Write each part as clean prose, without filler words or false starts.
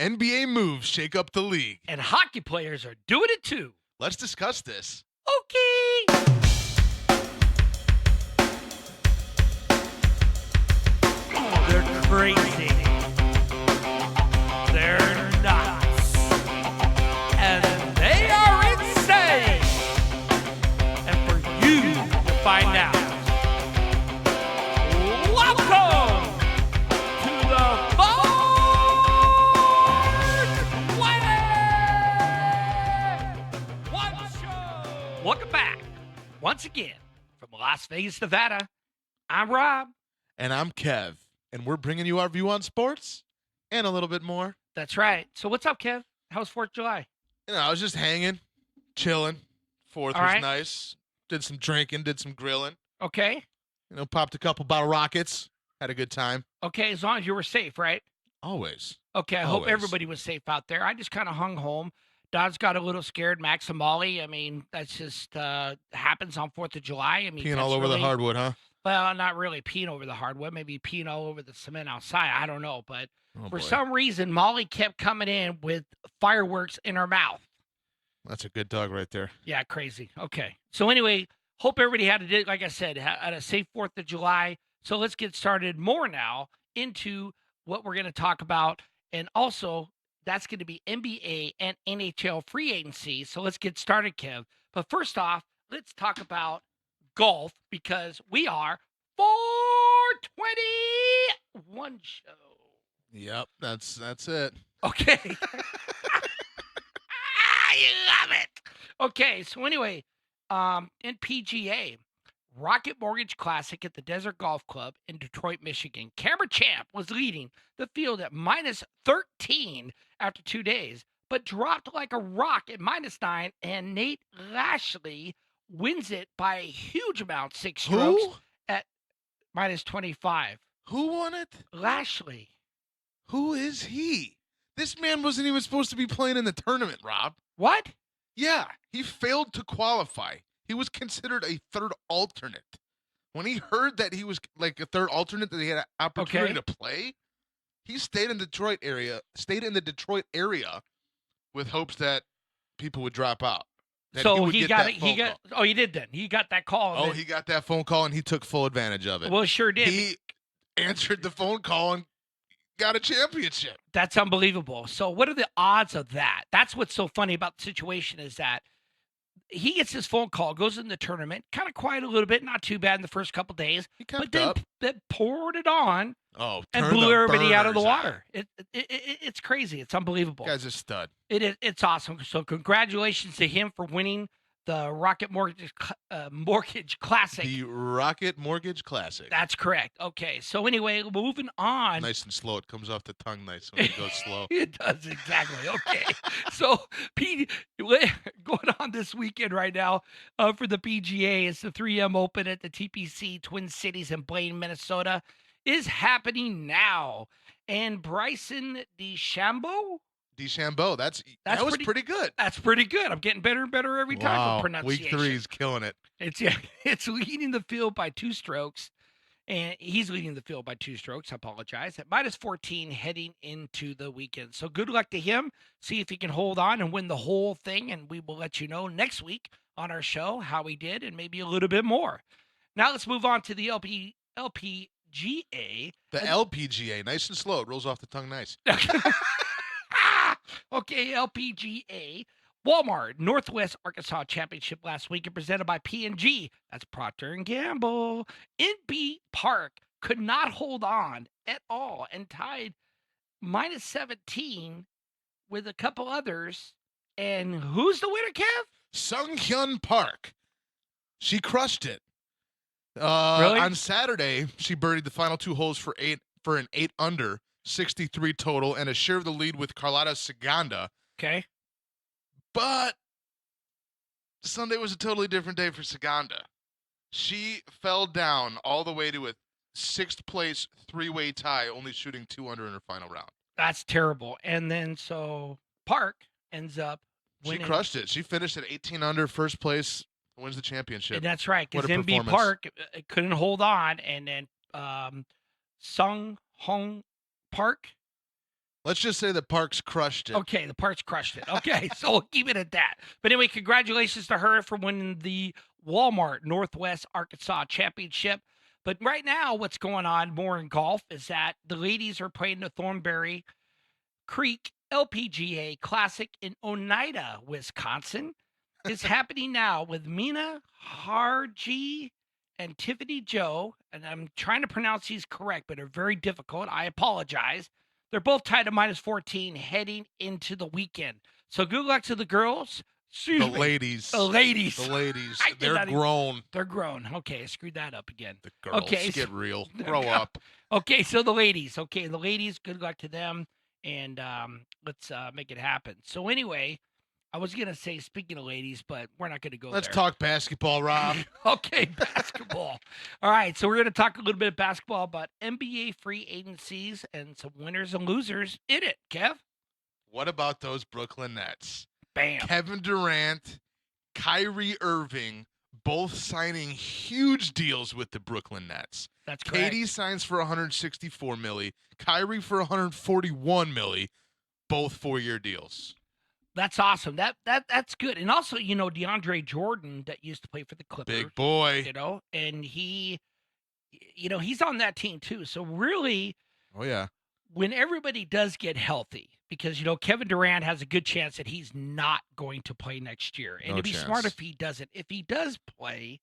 NBA moves shake up the league. And hockey players are doing it too. Let's discuss this. Okay. They're crazy. They're nuts. And they are insane. And for you to find out, welcome to the One Show. Welcome back once again from Las Vegas, Nevada. I'm Rob. And I'm Kev. And we're bringing you our view on sports and a little bit more. That's right. So what's up, Kev? How's 4th of July? I was just hanging, chilling. 4th All was right. nice. Did some drinking, did some grilling. Okay. Popped a couple bottle rockets. Had a good time. Okay, as long as you were safe, right? Always. Okay, I hope Always. everybody was safe out there. I just kind of hung home. Dodds got a little scared. Max and Molly. I mean, that's just happens on 4th of July. I mean, Peeing all over the hardwood, huh? Well, not really peeing over the hardwood. Maybe peeing all over the cement outside. I don't know. But for some reason, Molly kept coming in with fireworks in her mouth. That's a good dog right there. Yeah, crazy. Okay. So anyway, hope everybody had like I said, had a safe 4th of July. So let's get started more now into what we're going to talk about. And also, that's going to be NBA and NHL free agency. So let's get started, Kev. But first off, let's talk about golf because we are 421 show. Yep, that's it. Okay. You love it. Okay, so anyway, in PGA, Rocket Mortgage Classic at the Desert Golf Club in Detroit, Michigan, Cameron Champ was leading the field at minus 13 after 2 days, but dropped like a rock at minus 9, and Nate Lashley wins it by a huge amount, 6 strokes at minus 25. Who won it? Lashley. Who is he? This man wasn't even supposed to be playing in the tournament, Rob. What? Yeah, he failed to qualify. He was considered a third alternate. When he heard that he was like a third alternate, that he had an opportunity to play, he stayed in the Detroit area with hopes that people would drop out. So he got it. Oh, he did then. He got that call. He got that phone call and he took full advantage of it. Well, sure did. He answered the phone call and got a championship. That's unbelievable. So what are the odds of that? That's what's so funny about the situation is that he gets his phone call, goes in the tournament, kind of quiet a little bit, not too bad in the first couple days, but then poured it on and blew everybody out of the water. It's crazy. It's unbelievable. Guy's a stud. It's awesome. So congratulations to him for winning the Rocket Mortgage Classic. The Rocket Mortgage Classic. That's correct. Okay. So anyway, moving on. Nice and slow. It comes off the tongue nice when it goes slow. It does, exactly. Okay. So going on this weekend right now for the PGA, it's the 3M Open at the TPC Twin Cities in Blaine, Minnesota, is happening now. And Bryson DeChambeau, that was pretty good. That's pretty good. I'm getting better and better every time for pronunciation. Week 3 is killing it. It's leading the field by 2 strokes, and he's leading the field by 2 strokes. I apologize. At minus 14 heading into the weekend. So good luck to him. See if he can hold on and win the whole thing, and we will let you know next week on our show how he did and maybe a little bit more. Now let's move on to the LPGA. The LPGA, nice and slow. It rolls off the tongue nice. Okay, LPGA. Walmart Northwest Arkansas Championship last week, presented by P&G. That's Procter & Gamble. NB Park could not hold on at all and tied minus 17 with a couple others. And who's the winner, Kev? Sung-Hyun Park. She crushed it. Really? On Saturday, she birdied the final 2 holes for an 8 under, 63 total, and a share of the lead with Carlota Saganda. Okay. But Sunday was a totally different day for Saganda. She fell down all the way to a 6th place 3-way tie, only shooting 2 under in her final round. That's terrible. And then so Park ends up winning. She crushed it. She finished at 18 under, first place, wins the championship. And that's right, because NB Park couldn't hold on, and then Sung Hong Park Let's just say the Parks crushed it. Okay, the Parks crushed it. Okay, so we'll keep it at that. But anyway, congratulations to her for winning the Walmart Northwest Arkansas Championship. But right now, what's going on more in golf is that the ladies are playing the Thornberry Creek LPGA Classic in Oneida, Wisconsin. It's happening now with Mina Harji and Tiffany Joe. And I'm trying to pronounce these correct, but they're very difficult. I apologize. They're both tied to -14 heading into the weekend. So good luck to the girls. Excuse The me. ladies. The ladies. The ladies. I did They're not even- grown. They're grown. Okay, I screwed that up again. The girls. Okay, Get so- real. Grow up. Okay, so the ladies. Okay, the ladies, good luck to them. And let's make it happen. So anyway, I was going to say, speaking of ladies, but we're not going to go Let's there. talk basketball, Rob. Okay, basketball. All right, so we're going to talk a little bit of basketball about NBA free agencies and some winners and losers in it. Kev? What about those Brooklyn Nets? Bam. Kevin Durant, Kyrie Irving, both signing huge deals with the Brooklyn Nets. That's correct. KD signs for 164 milli, Kyrie for 141 milli, both 4-year deals. That's awesome. That's good. And also, DeAndre Jordan that used to play for the Clippers. Big boy. And he, he's on that team too. So really, Oh, yeah. when everybody does get healthy, because Kevin Durant has a good chance that he's not going to play next year, and No it'd be smart chance. if he doesn't. If he does play,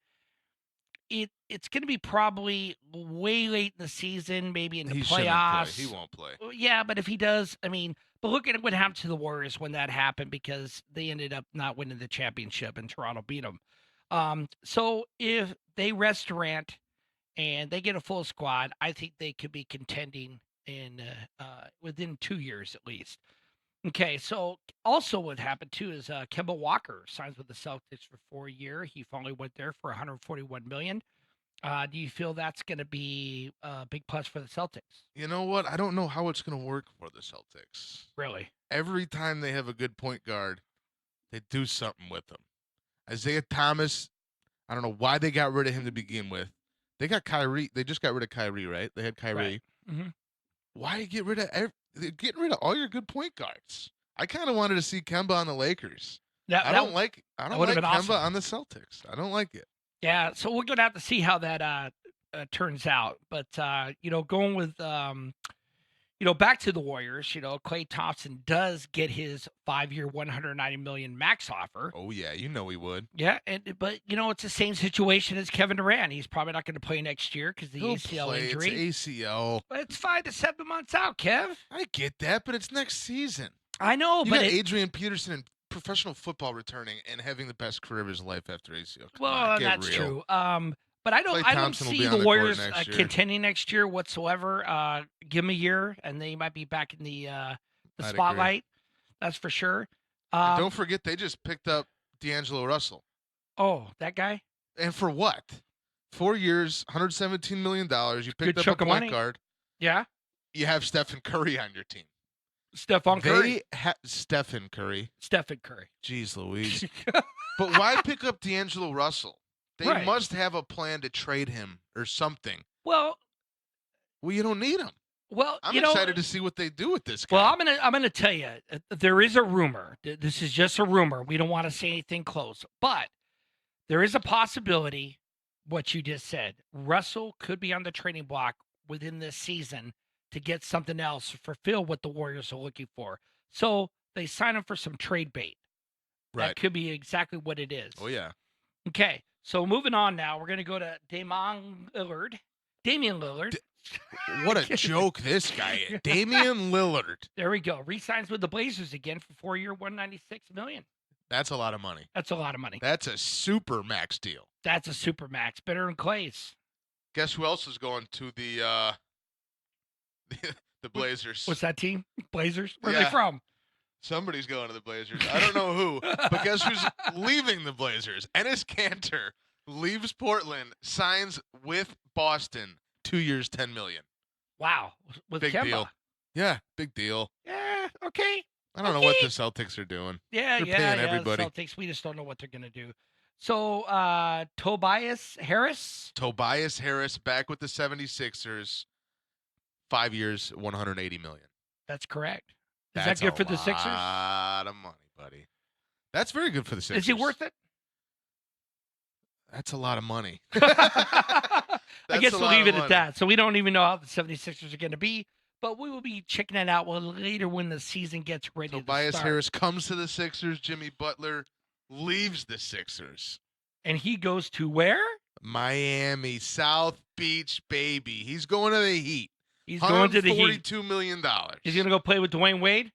it's going to be probably way late in the season, maybe in the He shouldn't playoffs. play. He won't play. Well, yeah, but if he does, but look at what happened to the Warriors when that happened, because they ended up not winning the championship and Toronto beat them. So if they rest Durant and they get a full squad, I think they could be contending in within 2 years at least. Okay, so also what happened too is Kemba Walker signs with the Celtics for 4 years. He finally went there for 141 million. Do you feel that's going to be a big plus for the Celtics? You know what? I don't know how it's going to work for the Celtics. Really? Every time they have a good point guard, they do something with him. Isaiah Thomas, I don't know why they got rid of him to begin with. They got Kyrie. They just got rid of Kyrie, right? They had Kyrie. Right. Mhm. Why get rid of they're getting rid of all your good point guards? I kind of wanted to see Kemba on the Lakers. I don't like would've been Kemba awesome. on the Celtics. I don't like it. Yeah, so we're gonna have to see how that turns out. But going with back to the Warriors, Klay Thompson does get his 5-year, 190 million max offer. Oh yeah, you know he would. Yeah, but it's the same situation as Kevin Durant. He's probably not going to play next year because the He'll ACL play. injury. It's ACL. But it's 5 to 7 months out, Kev. I get that, but it's next season. I know, You but got Adrian Peterson in professional football returning and having the best career of his life after ACL. Come on, get that's real. true. But I don't Klay I don't Thompson will see be on the the court Warriors next year. contending next year whatsoever. Give them a year, and they might be back in the agree. spotlight. That's for sure. And don't forget, they just picked up D'Angelo Russell. Oh, that guy? And for what? 4 years, $117 million. You picked Good up a chunk of point money. guard. Yeah. You have Stephen Curry on your team. Stephon Curry. Stephen Curry. Stephen Curry. Jeez Louise. But why pick up D'Angelo Russell? They Right. must have a plan to trade him or something. Well, Well, you don't need him. I'm excited to see what they do with this guy. Well, I'm gonna tell you, there is a rumor. This is just a rumor. We don't want to say anything close, but there is a possibility. What you just said, Russell could be on the trading block within this season to get something else to fulfill what the Warriors are looking for. So they sign him for some trade bait. Right. That could be exactly what it is. Oh, yeah. Okay, so moving on now, we're gonna go to Damian Lillard. What a joke this guy is. Damian Lillard. There we go. Resigns with the Blazers again for 4 year, 196 million. That's a lot of money. That's a lot of money. That's a super max deal. That's a super max. Better than Clay's. Guess who else is going to the Blazers? What's that team? Blazers? Where are Yeah. they from? Somebody's going to the Blazers. I don't know who, but guess who's leaving the Blazers? Enes Kanter leaves Portland, signs with Boston, 2 years, $10 million. Wow. With Big Kemba. deal. Yeah, big deal. Yeah, okay. I don't know what the Celtics are doing. Yeah, They're yeah, paying yeah. everybody. The Celtics, we just don't know what they're going to do. So, Tobias Harris. Tobias Harris back with the 76ers, 5 years, $180 million. That's correct. Is That's that good a for the Sixers? lot of money, buddy. That's very good for the Sixers. Is he worth it? That's a lot of money. I That's guess a we'll lot leave of it at money. that. So we don't even know how the 76ers are going to be, but we will be checking it out later when the season gets ready to Tobias start. Harris comes to the Sixers. Jimmy Butler leaves the Sixers. And he goes to where? Miami, South Beach, baby. He's going to the Heat. He's going to the Heat. $142 million. He's going to go play with Dwayne Wade?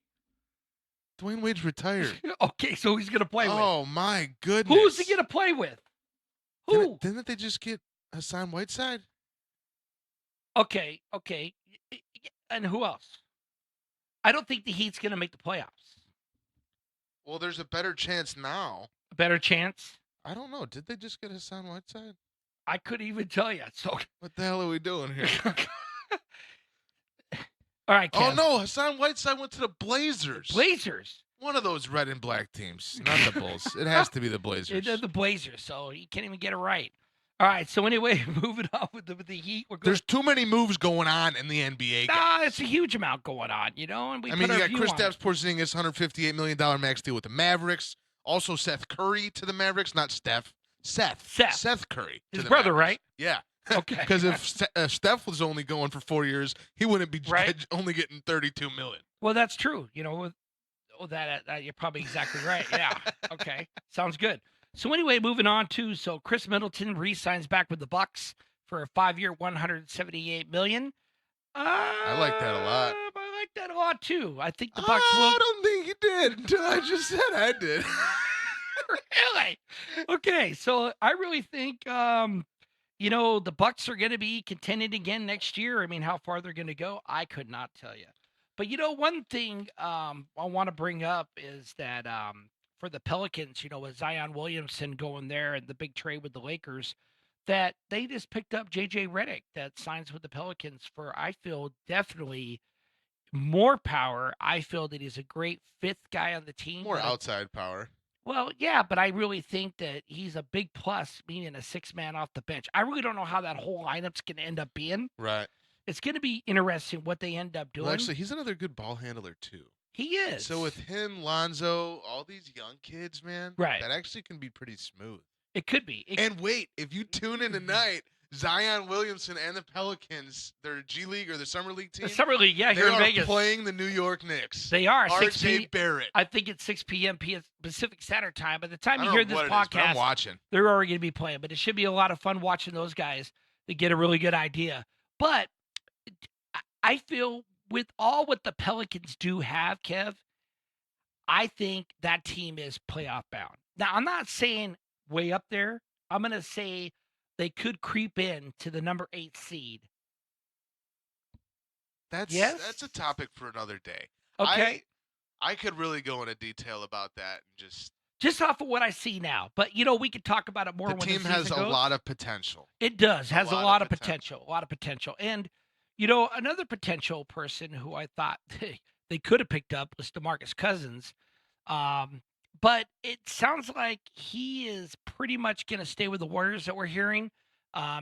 Dwayne Wade's retired. Okay, so he's going to play with. Oh, my goodness. Who's he going to play with? Who? Didn't they just get Hassan Whiteside? Okay. And who else? I don't think the Heat's going to make the playoffs. Well, there's a better chance now. A better chance? I don't know. Did they just get Hassan Whiteside? I couldn't even tell you. So What the hell are we doing here? all right, Kev. Oh, no. Hassan Whiteside went to the Blazers. Blazers. One of those red and black teams, not the Bulls. It has to be the Blazers. They're the Blazers, so you can't even get it right. All right, so anyway, moving on with the Heat. There's too many moves going on in the NBA. Nah, it's a huge amount going on, and you got Kristaps Porzingis, $158 million max deal with the Mavericks. Also, Seth Curry to the Mavericks, not Steph. Seth Curry. His brother, Mavericks. right? Yeah. Okay. Because if Steph was only going for 4 years, he wouldn't be only getting $32 million. Well, that's true. That you're probably exactly right. Yeah. Okay. Sounds good. So anyway, moving on to Chris Middleton re-signs back with the Bucks for a 5-year, $178 million. I like that a lot. I like that a lot too. I think the Bucks will. I don't think you did until I just said I did. Really? Okay, so I really think the Bucks are going to be contending again next year. I mean, how far they're going to go, I could not tell you. But one thing I want to bring up is that for the Pelicans, with Zion Williamson going there and the big trade with the Lakers, that they just picked up J.J. Redick that signs with the Pelicans for, I feel, definitely more power. I feel that he's a great fifth guy on the team. More outside power. Well, yeah, but I really think that he's a big plus, meaning a six-man off the bench. I really don't know how that whole lineup's going to end up being. Right. It's going to be interesting what they end up doing. Well, actually, he's another good ball handler, too. He is. So with him, Lonzo, all these young kids, man, right, that actually can be pretty smooth. It could be. And wait, if you tune in tonight, Zion Williamson and the Pelicans, their G League or the Summer League team. The Summer League, yeah, here in Vegas. They are playing the New York Knicks. They are. RJ Barrett. I think it's 6 p.m. Pacific Standard Time. By the time you hear this podcast, I'm watching. They're already going to be playing. But it should be a lot of fun watching those guys to get a really good idea. But I feel with all what the Pelicans do have, Kev, I think that team is playoff bound. Now, I'm not saying way up there. I'm going to say they could creep in to the number 8 seed. That's a topic for another day. Okay. I could really go into detail about that and just off of what I see now. But we could talk about it more when the season goes. The team has a lot of potential. It does. Has a lot of potential. A lot of potential. And another potential person who I thought they could have picked up was DeMarcus Cousins. But it sounds like he is pretty much going to stay with the Warriors that we're hearing.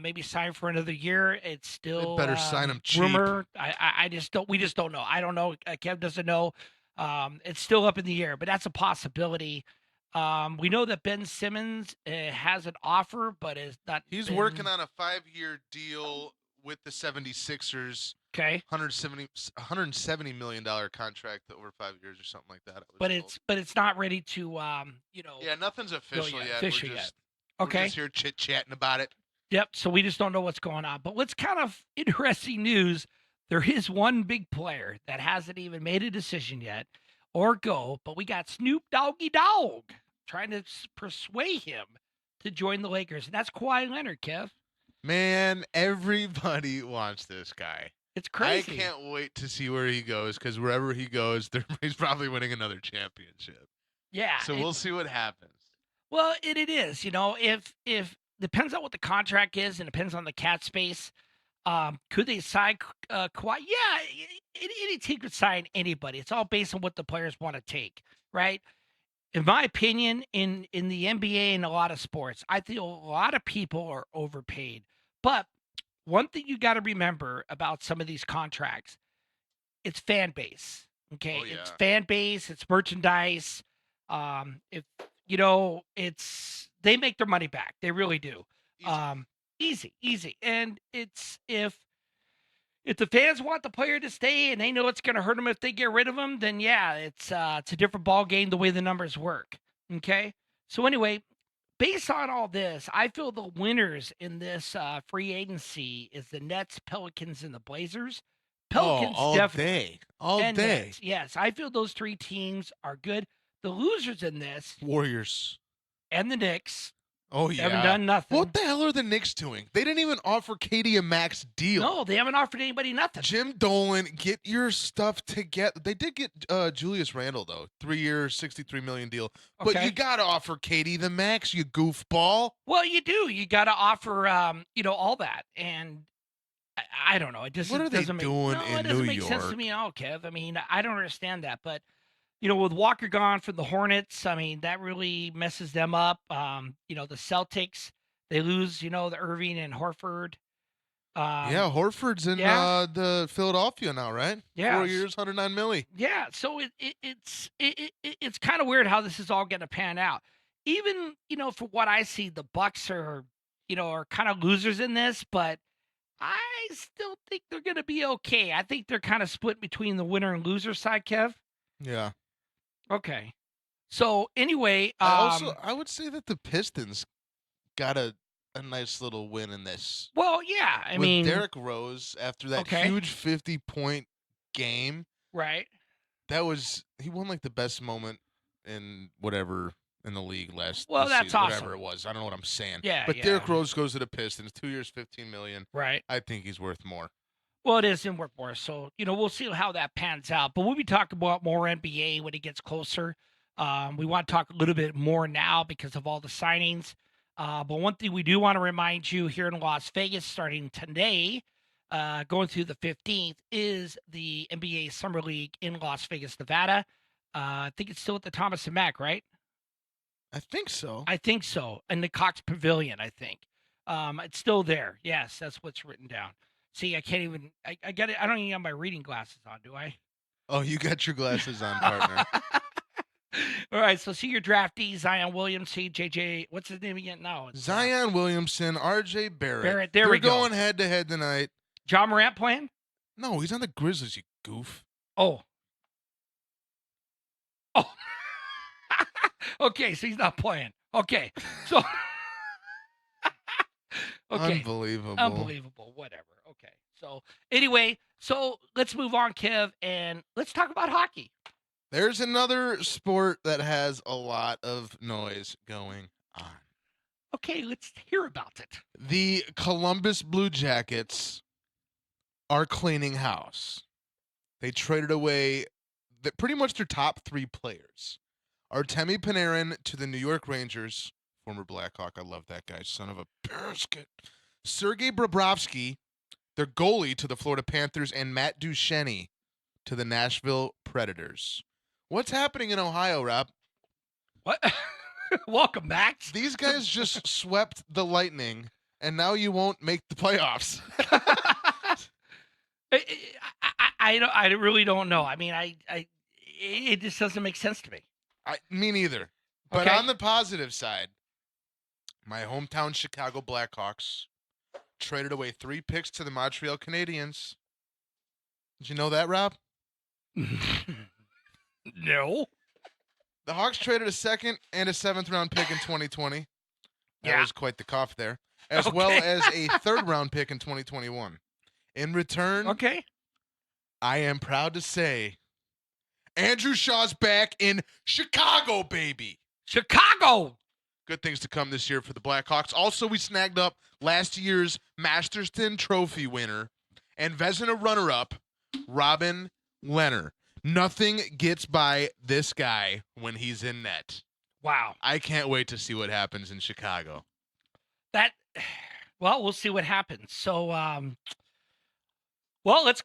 Maybe sign for another year. It's still better sign him cheap. Rumor. I just don't. We just don't know. I don't know. Kev doesn't know. It's still up in the air, but that's a possibility. We know that Ben Simmons has an offer, but is not. He's working on a 5-year deal with the 76ers. Okay. $170 million contract over 5 years or something like that. But it's not ready to Yeah, nothing's official yet. Okay. We're just here chit-chatting about it. Yep, so we just don't know what's going on. But what's kind of interesting news, there is one big player that hasn't even made a decision yet or go, but we got Snoop Doggy Dogg trying to persuade him to join the Lakers, and that's Kawhi Leonard, Kev. Man, everybody wants this guy. It's crazy. I can't wait to see where he goes, because wherever he goes, he's probably winning another championship. Yeah. So we'll see what happens. Well, it is. If depends on what the contract is and depends on the cap space. Could they sign Kawhi? Yeah, any team could sign anybody. It's all based on what the players want to take, right? In my opinion, in the NBA and a lot of sports, I feel a lot of people are overpaid. But one thing you got to remember about some of these contracts, it's fan base. Okay, Oh, it's yeah. fan base, it's merchandise. If it's they make their money back. They really do. Easy. Easy, easy. And it's if the fans want the player to stay and they know it's going to hurt them if they get rid of him, then yeah, it's a different ball game the way the numbers work. Okay, so anyway, based on all this, I feel the winners in this free agency is the Nets, Pelicans, and the Blazers. Oh, Pelicans all definitely, day. All and day. Nets. Yes, I feel those three teams are good. The losers in this Warriors. and the Knicks Oh, yeah. haven't done nothing. What the hell are the Knicks doing? They didn't even offer Katie a max deal. No, they haven't offered anybody nothing. Jim Dolan, get your stuff together. They did get Julius Randle, though. 3 years, $63 million deal. But Okay. you got to offer Katie the max, you goofball. Well, you do. You got to offer, all that. And I don't know. It just What are they doesn't make, doing no, in it doesn't New make sense to York? me at all, Kev. I mean, I don't understand that. But, with Walker gone from the Hornets, I mean, that really messes them up. The Celtics, they lose, the Irving and Horford. Yeah, Horford's in yeah. the Philadelphia now, right? Yeah. 4 years, $109 million. Yeah, so it's kind of weird how this is all going to pan out. Even for what I see, the Bucks are kind of losers in this, but I still think they're going to be okay. I think they're kind of split between the winner and loser side, Kev. Yeah. Okay, so anyway, I would say that the Pistons got a nice little win in this. well, yeah, I With mean, Derrick Rose after that Okay. huge 50-point game. right? He won like the best moment in whatever in the league last Well, this that's season, awesome. whatever it was. I don't know what I'm saying. Yeah, But yeah. Derrick Rose goes to the Pistons, 2 years, $15 million. Right. I think he's worth more. Well, it is in Whitmore, so we'll see how that pans out. But we'll be talking about more NBA when it gets closer. We want to talk a little bit more now because of all the signings. But one thing we do want to remind you here in Las Vegas, starting today, going through the 15th, is the NBA Summer League in Las Vegas, Nevada. I think it's still at the Thomas and Mack, right? I think so. I think so, in the Cox Pavilion. I think it's still there. Yes, that's what's written down. See, I can't even. I got it. I don't even have my reading glasses on, do I? Oh, you got your glasses on, partner. All right. So see your draftees: Zion Williamson, JJ. What's his name again? No, it's, Zion Williamson, R.J. Barrett. Barrett. There They're we go. going head-to-head tonight. John Morant playing? No, he's on the Grizzlies, you goof. Oh. Oh. Okay, so he's not playing. Okay, so. Okay. Unbelievable. Whatever. Okay. So anyway, let's move on, Kev, and let's talk about hockey. There's another sport that has a lot of noise going on. Okay, let's hear about it. The Columbus Blue Jackets are cleaning house. They traded away pretty much their top 3 players. Artemi Panarin to the New York Rangers, former Blackhawk. I love that guy, son of a biscuit. Sergei Bobrovsky, their goalie, to the Florida Panthers, and Matt Duchene to the Nashville Predators. What's happening in Ohio, Rob? What? Welcome, Max. These guys just swept the Lightning, and now you won't make the playoffs. I really don't know. I mean, it just doesn't make sense to me. Me neither. But Okay. on the positive side, my hometown Chicago Blackhawks traded away 3 picks to the Montreal Canadiens. Did you know that, Rob? No. The Hawks traded a 2nd and a 7th-round pick in 2020. That Yeah. was quite the cough there. As well as a 3rd-round pick in 2021. In return, Okay. I am proud to say Andrew Shaw's back in Chicago, baby. Chicago. Good things to come this year for the Blackhawks. Also, we snagged up last year's Masterton Trophy winner and Vezina runner-up, Robin Lehner. Nothing gets by this guy when he's in net. Wow. I can't wait to see what happens in Chicago. Well, we'll see what happens. So, let's,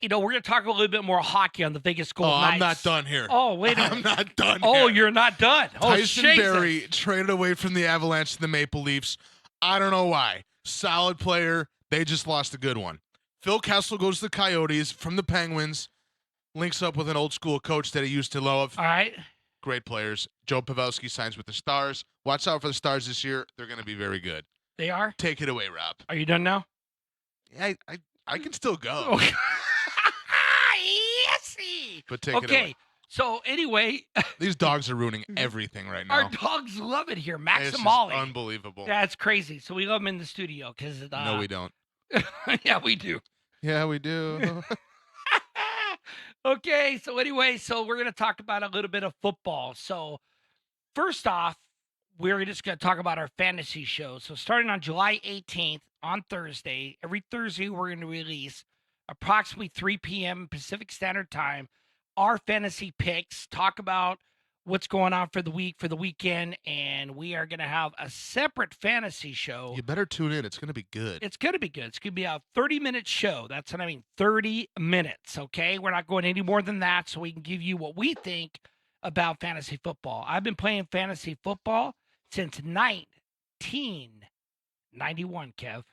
we're going to talk a little bit more hockey on the Vegas Golden Knights. I'm not done here. Oh, wait a minute. I'm not done Oh, here. you're not done. Tyson Jesus. Barrie traded away from the Avalanche to the Maple Leafs. I don't know why. Solid player. They just lost a good one. Phil Kessel goes to the Coyotes from the Penguins. links up with an old school coach that he used to love. All right. Great players. Joe Pavelski signs with the Stars. Watch out for the Stars this year. They're going to be very good. They are? Take it away, Rob. Are you done now? Yeah, I can still go. Okay. Yesy. But take it Okay. away. So anyway, These dogs are ruining everything right now. our dogs love it here. Max It's and just Molly. unbelievable. That's crazy. So we love them in the studio because No, we don't. yeah, we do. Yeah, we do. Okay, so anyway, so we're going to talk about a little bit of football. So first off, we're just going to talk about our fantasy show. So starting on July 18th on Thursday, every Thursday we're going to release approximately 3 p.m. Pacific Standard Time our fantasy picks, talk about what's going on for the week, for the weekend, and we are going to have a separate fantasy show. You better tune in. It's going to be good. It's going to be good. It's going to be a 30-minute show. That's what I mean, 30 minutes, okay? We're not going any more than that, so we can give you what we think about fantasy football. I've been playing fantasy football since 1991, Kev.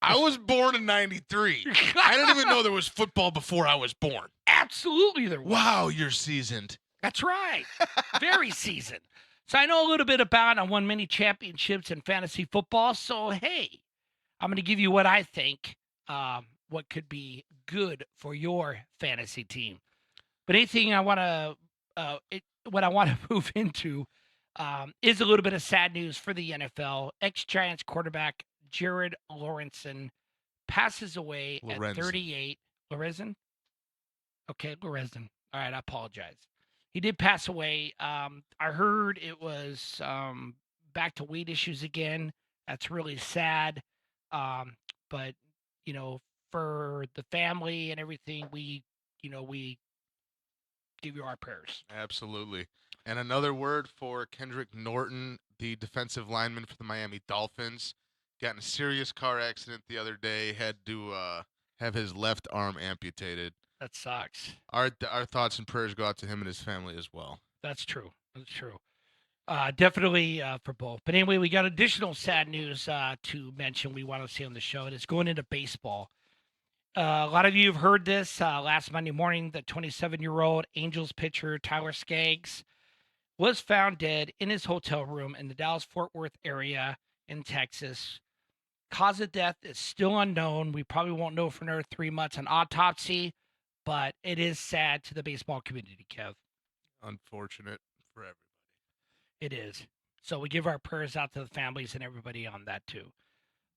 I was born in 93. I didn't even know there was football before I was born. Absolutely there was. Wow, you're seasoned. That's right. Very seasoned. So I know a little bit about it. I won many championships in fantasy football. So, hey, I'm going to give you what I think what could be good for your fantasy team. But anything I want to what I want to move into is a little bit of sad news for the NFL. Ex-Giants quarterback Jared Lorenzen passes away at 38. Lorenzen? Okay, Lorenzen. All right, I apologize. He did pass away. I heard it was back to weight issues again. That's really sad. But, you know, for the family and everything, we give you our prayers. Absolutely. And another word for Kendrick Norton, the defensive lineman for the Miami Dolphins. Got in a serious car accident the other day. Had to have his left arm amputated. That sucks. Our thoughts and prayers go out to him and his family as well. That's true. That's true. Definitely for both. But anyway, we got additional sad news to mention we want to see on the show. And it's going into baseball. A lot of you have heard this last Monday morning. The 27-year-old Angels pitcher Tyler Skaggs was found dead in his hotel room in the Dallas-Fort Worth area in Texas. Cause of death is still unknown. We probably won't know for another 3 months on autopsy, but it is sad to the baseball community, Kev. Unfortunate for everybody. It is. So we give our prayers out to the families and everybody on that too.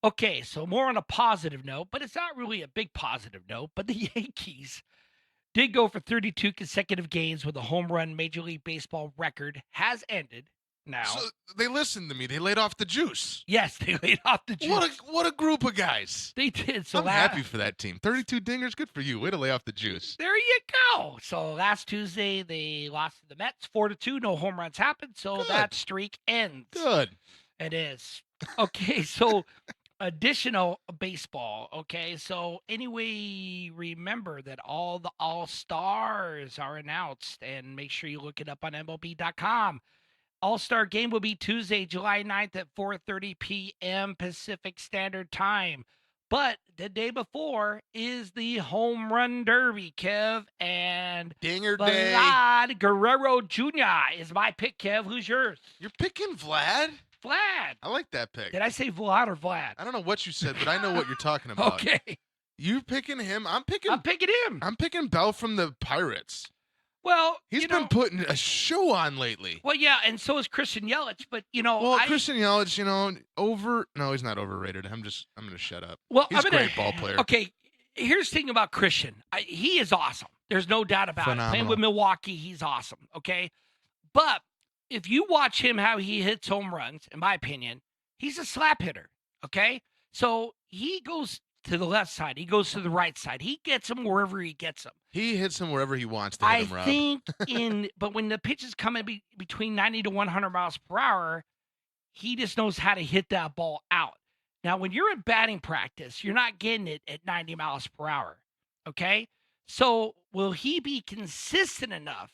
Okay, so more on a positive note, but it's not really a big positive note, but the Yankees did go for 32 consecutive games with a home run Major League Baseball record has ended now. So they listened to me. They laid off the juice. Yes, they laid off the juice. What a group of guys. They did. So I'm happy for that team. 32 dingers, good for you. Way to lay off the juice. There you go. So last Tuesday they lost to the Mets 4-2. No home runs happened, so Good. that streak ends. Good. It is. Okay, so additional baseball. Okay, so anyway, remember that all the All-Stars are announced, and make sure you look it up on MLB.com. All-Star game will be Tuesday, July 9th at 4:30 p.m. Pacific Standard Time. But the day before is the Home Run Derby, Kev, and Dinger day. Vlad Guerrero Jr. is my pick, Kev. Who's yours? You're picking Vlad? Vlad. I like that pick. Did I say Vlad or Vlad? I don't know what you said, but I know what you're talking about. Okay. You picking him? I'm picking him. I'm picking Bell from the Pirates. Well, He's been putting a show on lately. Well, yeah, and so is Christian Yelich, but Christian Yelich, no, he's not overrated. I'm going to shut up. Well, he's a great ball player. Okay, here's the thing about Christian. He is awesome. There's no doubt about it. Playing with Milwaukee, he's awesome, okay? But if you watch him how he hits home runs, in my opinion, he's a slap hitter, okay? So he goes to the left side. He goes to the right side. He gets him wherever he gets him. He hits him wherever he wants to hit him, Rob. I think but when the pitches come in between 90 to 100 miles per hour, he just knows how to hit that ball out. Now, when you're in batting practice, you're not getting it at 90 miles per hour, okay? So will he be consistent enough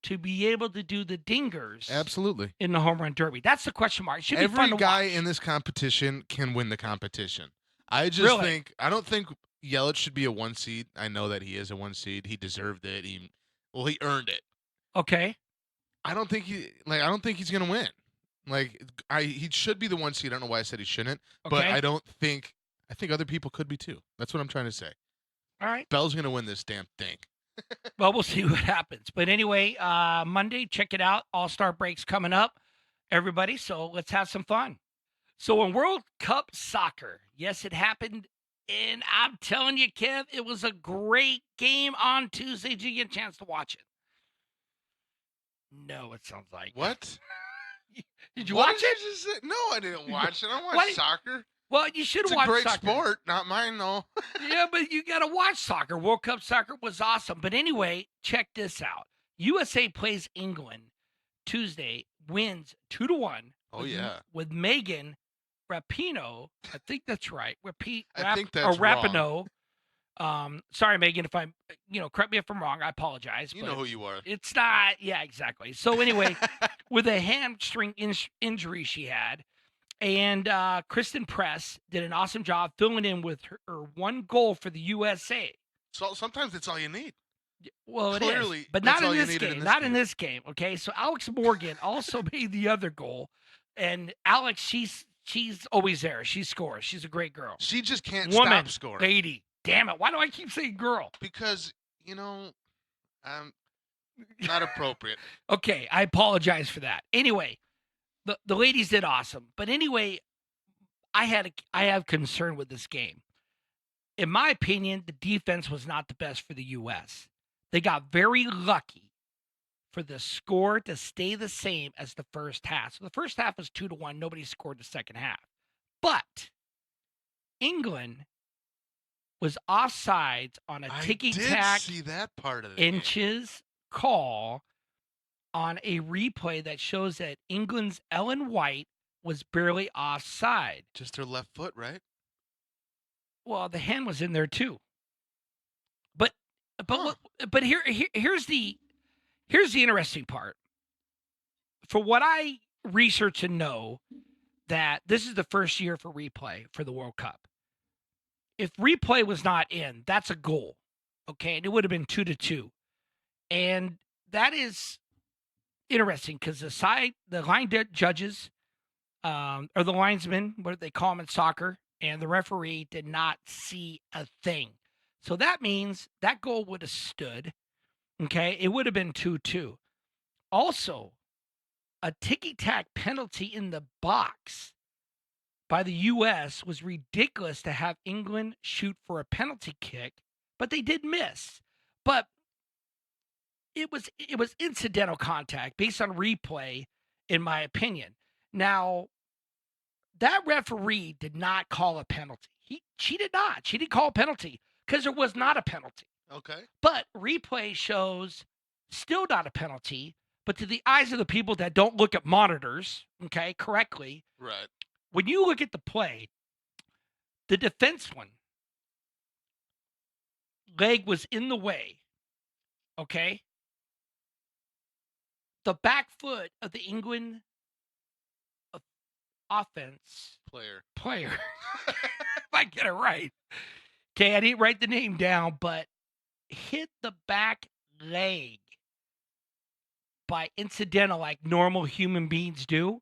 to be able to do the dingers? Absolutely. In the home run derby? That's the question mark. It should be fun Every to guy watch. in this competition can win the competition. I don't think Yelich should be a 1 seed. I know that he is a 1 seed. He deserved it. He earned it. Okay. I don't think he's gonna win. He should be the 1 seed. I don't know why I said he shouldn't, but Okay. I think other people could be too. That's what I'm trying to say. All right. Bell's gonna win this damn thing. Well, we'll see what happens. But anyway, Monday, check it out. All-Star break's coming up, everybody. So let's have some fun. So in World Cup soccer, yes, it happened. And I'm telling you, Kev, it was a great game on Tuesday. Did you get a chance to watch it? No, it sounds like. What? Did you What watch did it? you just say? No, I didn't watch it. I don't Why watch did- soccer. Well, you should It's have a watched great soccer. sport. Not mine, though. Yeah, but you got to watch soccer. World Cup soccer was awesome. But anyway, check this out. USA plays England Tuesday, wins 2-1. Oh, with, yeah. With Megan Rapinoe. I think that's right. I think that's Rapinoe. Sorry, Megan, if I'm, correct me if I'm wrong. I apologize. You but know who you are. It's not. Yeah, exactly. So anyway, with a hamstring injury she had, and Kristen Press did an awesome job filling in with her one goal for the USA. So sometimes that's all you need. Well, Clearly, it is, but that's not all in you this needed game. in this Not in game. this game. Okay, so Alex Morgan also made the other goal, and Alex, she's always there. She scores. She's a great girl. She just can't Woman, stop scoring. lady. Damn it! Why do I keep saying girl? Because, not appropriate. Okay, I apologize for that. Anyway, the ladies did awesome. But anyway, I have concern with this game. In my opinion, the defense was not the best for the U.S. They got very lucky for the score to stay the same as the first half. So the first half was 2-1. Nobody scored the second half. But England was offsides on a I ticky-tack did see that part of the game. inches call on a replay that shows that England's Ellen White was barely offside. Just her left foot, right? Well, the hand was in there too. But Huh. here's the interesting part. For what I research and know, that this is the first year for replay for the World Cup. If replay was not in, that's a goal. Okay, and it would have been 2-2. And that is interesting because the line judges, or the linesmen, what they call them in soccer, and the referee did not see a thing. So that means that goal would have stood. Okay, it would have been 2-2. Also, a ticky-tack penalty in the box by the U.S. was ridiculous to have England shoot for a penalty kick, but they did miss. But it was incidental contact based on replay, in my opinion. Now, that referee did not call a penalty. She did not. She didn't call a penalty because there was not a penalty. Okay. But replay shows still not a penalty, but to the eyes of the people that don't look at monitors, okay, correctly, Right. when you look at the play, the defenseman leg was in the way, okay? The back foot of the England offense Player. if I get it right. Okay, I didn't write the name down, but hit the back leg by incidental like normal human beings do.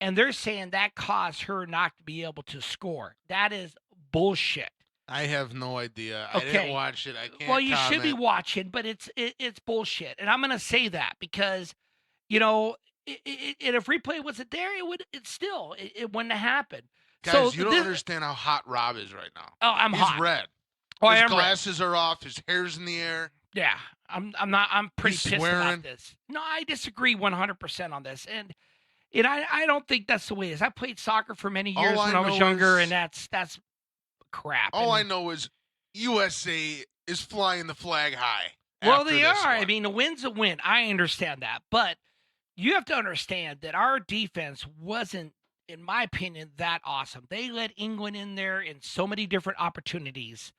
And they're saying that caused her not to be able to score. That is bullshit. I have no idea. I Okay. didn't watch it. I can't Well, you should be comment. watching, but it's bullshit. And I'm going to say that because, and if replay wasn't there, it wouldn't have happened. Guys, So you don't this- understand how hot Rob is right now. Oh, I'm He's hot. red. Oh, I His am red. glasses are off. His hair's in the air. Yeah, I'm pretty He's pissed swearing. about this. No, I disagree 100% on this, and I don't think that's the way it is. I played soccer for many years All when I I was know younger, is- and that's crap. All I And- know is USA is flying the flag high. Well, after they this are. I one. mean, a win's a win. I understand that, but you have to understand that our defense wasn't, in my opinion, that awesome. They let England in there in so many different opportunities,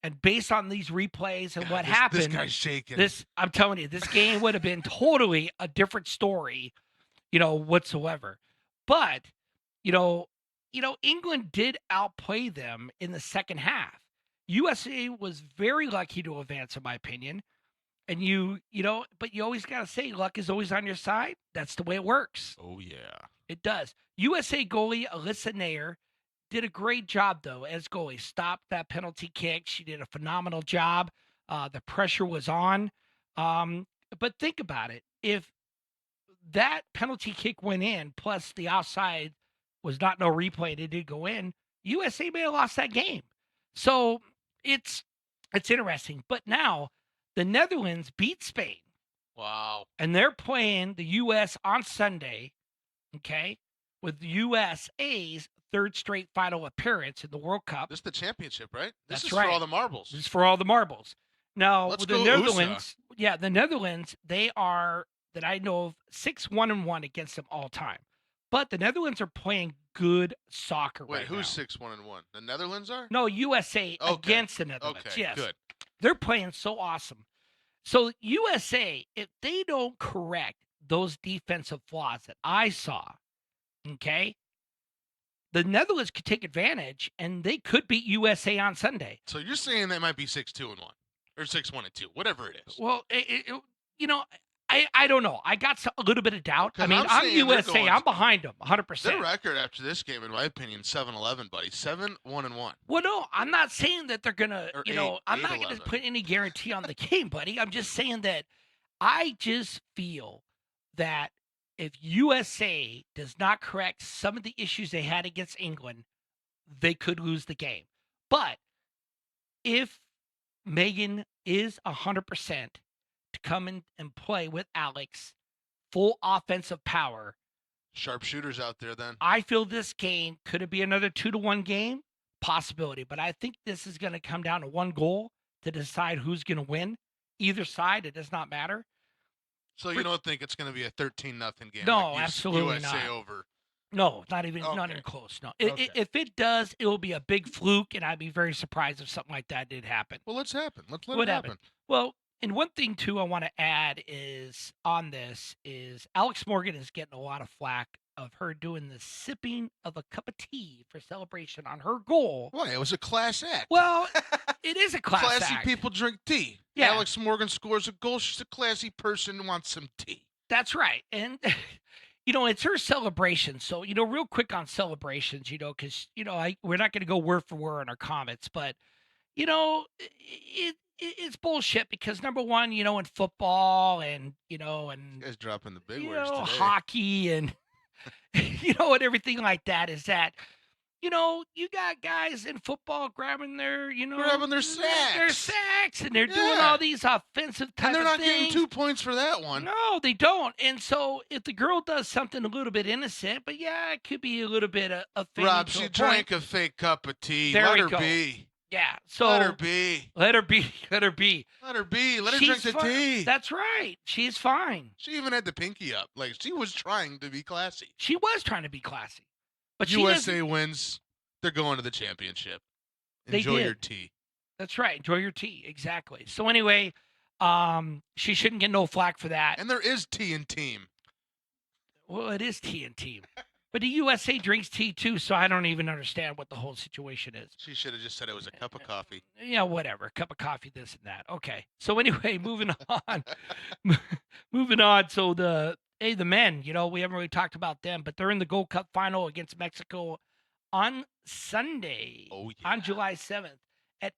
and based on these replays and God, what this happened, guy's shaking. I'm telling you, this game would have been totally a different story, whatsoever. But, England did outplay them in the second half. USA was very lucky to advance, in my opinion. And but you always got to say luck is always on your side. That's the way it works. Oh yeah. It does. USA goalie Alyssa Nair did a great job, though, as goalie. Stopped that penalty kick. She did a phenomenal job. The pressure was on. But think about it. If that penalty kick went in, plus the outside was not no replay, and it did go in, USA may have lost that game. So it's interesting. But now the Netherlands beat Spain, Wow. and they're playing the U.S. on Sunday, okay, with USA's third straight final appearance in the World Cup. This is the championship, right? This That's is right. for all the marbles. This is for all the marbles. Now, Let's with the go Netherlands, the Netherlands, they are, that I know of, 6-1-1 against them all time. But the Netherlands are playing good soccer Wait, right now. who's 6-1-1? The Netherlands are? No, USA Okay. against the Netherlands. Okay, Yes. good. They're playing so awesome. So USA, if they don't correct those defensive flaws that I saw, okay, the Netherlands could take advantage and they could beat USA on Sunday. So you're saying they might be 6-2-1 or 6-1-2, whatever it is. Well, I don't know. I got a little bit of doubt. I 'Cause mean, I'm I'm saying they're USA. going- I'm behind them 100%. Their record after this game, in my opinion, 7-11, buddy. 7-1-1. Well, no, I'm not saying that they're gonna, Or I'm not gonna 8-11. put any guarantee on the game, buddy. I'm just saying that I just feel that if USA does not correct some of the issues they had against England, they could lose the game. But if Megan is 100% to come in and play with Alex, full offensive power, Sharpshooters out there then. I feel this game could it be another 2-1 game? Possibility, but I think this is going to come down to one goal to decide who's going to win. Either side, it does not matter. So you don't think it's going to be a 13-0 game? No, like absolutely USA not. over. No, not even Okay. close. No, Okay. if it does, it will be a big fluke, and I'd be very surprised if something like that did happen. Well, let's happen. Let's let What it happened? happen. Well, and one thing too I want to add is on this is Alex Morgan is getting a lot of flack of her doing the sipping of a cup of tea for celebration on her goal. Why? It was a class act. Well, it is a class classy act. people drink tea. Yeah. Alex Morgan scores a goal. She's a classy person who wants some tea. That's right. And, it's her celebration. So, real quick on celebrations, because, we're not going to go word for word on our comments, but, it's bullshit because number one, in football and, You guys dropping the big words today. hockey and, and everything like that is that, you got guys in football grabbing their, Grabbing their their sacks. sacks, and they're doing Yeah. all these offensive type And they're of not things. getting 2 points for that one. No, they don't. And so if the girl does something a little bit innocent, but yeah, it could be a little bit of offending Rob, to she a drank point. a fake cup of tea. There Let we her go. be. Yeah. So Let her be. Let her be. Let her be. Let her be. Let her She's drink the fine. tea. That's right. She's fine. She even had the pinky up. Like, she was trying to be classy. She was trying to be classy. But she USA wins. They're going to the championship. They Enjoy did. your tea. That's right. Enjoy your tea. Exactly. So anyway, she shouldn't get no flack for that. And there is tea in team. Well, it is tea and team. But the USA drinks tea too, so I don't even understand what the whole situation is. She should have just said it was a cup of coffee. Yeah, whatever. A cup of coffee, this and that. Okay. So anyway, moving on. Moving on. So the men, we haven't really talked about them, but they're in the Gold Cup final against Mexico on Sunday, Oh, yeah. on July 7th at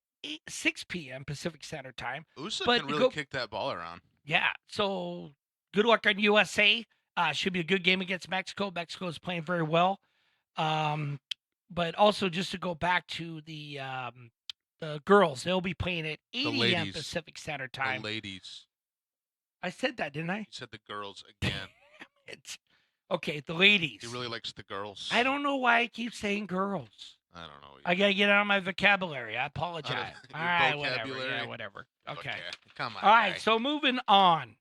6 p.m. Pacific Standard Time. USA But can really go- kick that ball around. Yeah. So good luck on USA. Should be a good game against Mexico. Mexico is playing very well. But also just to go back to the girls, they'll be playing at 8 a.m. ladies. Pacific Standard Time. The ladies. I said that, didn't I? You said the girls again. It's okay. The ladies. He really likes the girls. I don't know why I keep saying girls. I don't know. I gotta get out of my vocabulary. I apologize. your All right, whatever. vocabulary? Yeah, whatever. Okay. Come on. All right. guy. So moving on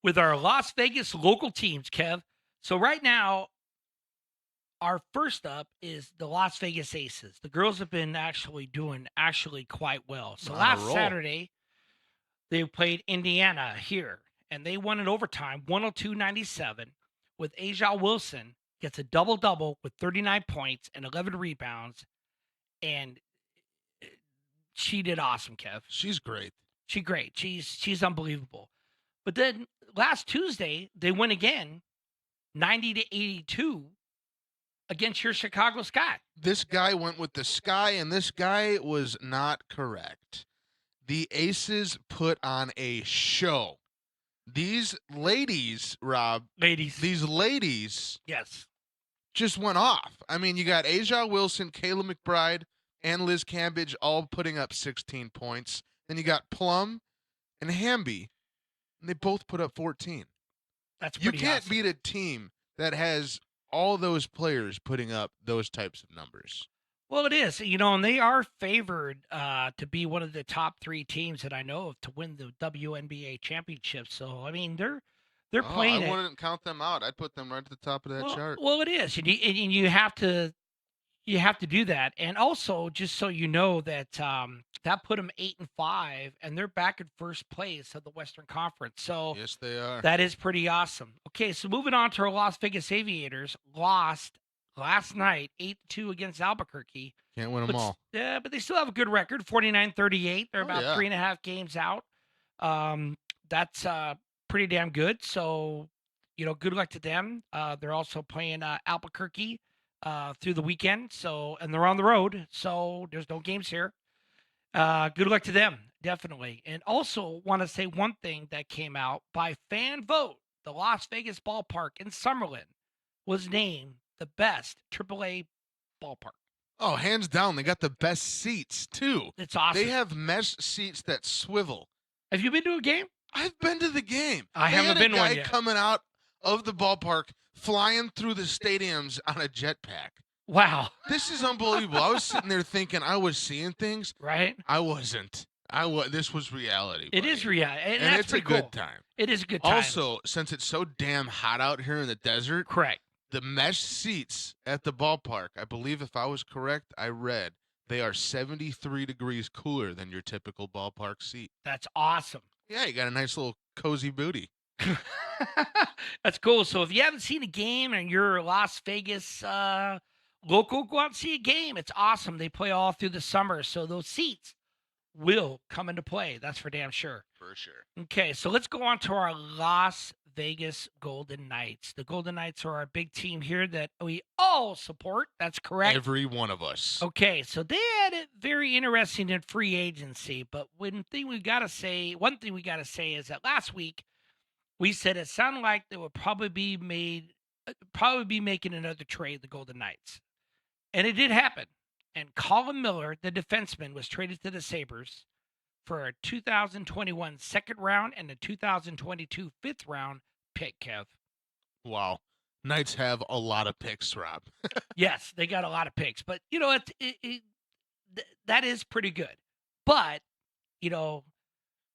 with our Las Vegas local teams, Kev. So right now, our first up is the Las Vegas Aces. The girls have been doing quite well. So On a last roll. Saturday, they played Indiana here, and they won in overtime, 102-97, with Asia Wilson gets a double-double with 39 points and 11 rebounds. And she did awesome, Kev. She's great. She's great. She's unbelievable. But then last Tuesday, they win again, 90-82 against your Chicago Sky. This guy went with the Sky, and this guy was not correct. The Aces put on a show. These ladies, Rob, these ladies Yes. just went off. I mean, you got Aja Wilson, Kayla McBride, and Liz Cambage all putting up 16 points. Then you got Plum and Hamby, and they both put up 14. That's You pretty can't awesome. beat a team that has all those players putting up those types of numbers. Well, it is, and they are favored to be one of the top 3 teams that I know of to win the WNBA championship. So, I mean, they're playing I it. wouldn't count them out. I'd put them right at the top of that chart. Well, it is, and you have to do that. And also, just so you know that that put them 8-5, and they're back in first place of the Western Conference. So Yes, they are. that is pretty awesome. Okay, so moving on to our Las Vegas Aviators, lost last night 8-2 against Albuquerque. Can't win them all. Yeah, but they still have a good record, 49-38. They're Oh, about yeah. 3.5 games out. That's pretty damn good. So, good luck to them. They're also playing Albuquerque through the weekend. So, and they're on the road. So there's no games here. Good luck to them, definitely. And also want to say one thing that came out by fan vote. The Las Vegas ballpark in Summerlin was named the best AAA ballpark. Oh, hands down. They got the best seats, too. It's awesome. They have mesh seats that swivel. Have you been to a game? I've been to the game. I They haven't had been a guy one yet. coming out of the ballpark, flying through the stadiums on a jetpack. Wow. This is unbelievable. I was sitting there thinking I was seeing things. Right? I wasn't. This was reality. It buddy. is reality. And And that's it's a pretty cool. good time. It is a good time. Also, since it's so damn hot out here in the desert, Correct. the mesh seats at the ballpark, I believe if I was correct, I read they are 73 degrees cooler than your typical ballpark seat. That's awesome. Yeah, you got a nice little cozy booty. That's cool. So if you haven't seen a game and you're a Las Vegas local, go out and see a game. It's awesome. They play all through the summer. So those seats will come into play. That's for damn sure. For sure. Okay, so let's go on to our Las Vegas Golden Knights. The Golden Knights are our big team here that we all support. That's correct. Every one of us. Okay, so they had it very interesting in free agency, but one thing we gotta say is that last week we said it sounded like they would probably be making another trade, the Golden Knights, and it did happen. And Colin Miller, the defenseman, was traded to the Sabres for a 2021 second round and a 2022 fifth round pick, Kev. Wow. Knights have a lot of picks, Rob. Yes, they got a lot of picks, but that is pretty good. But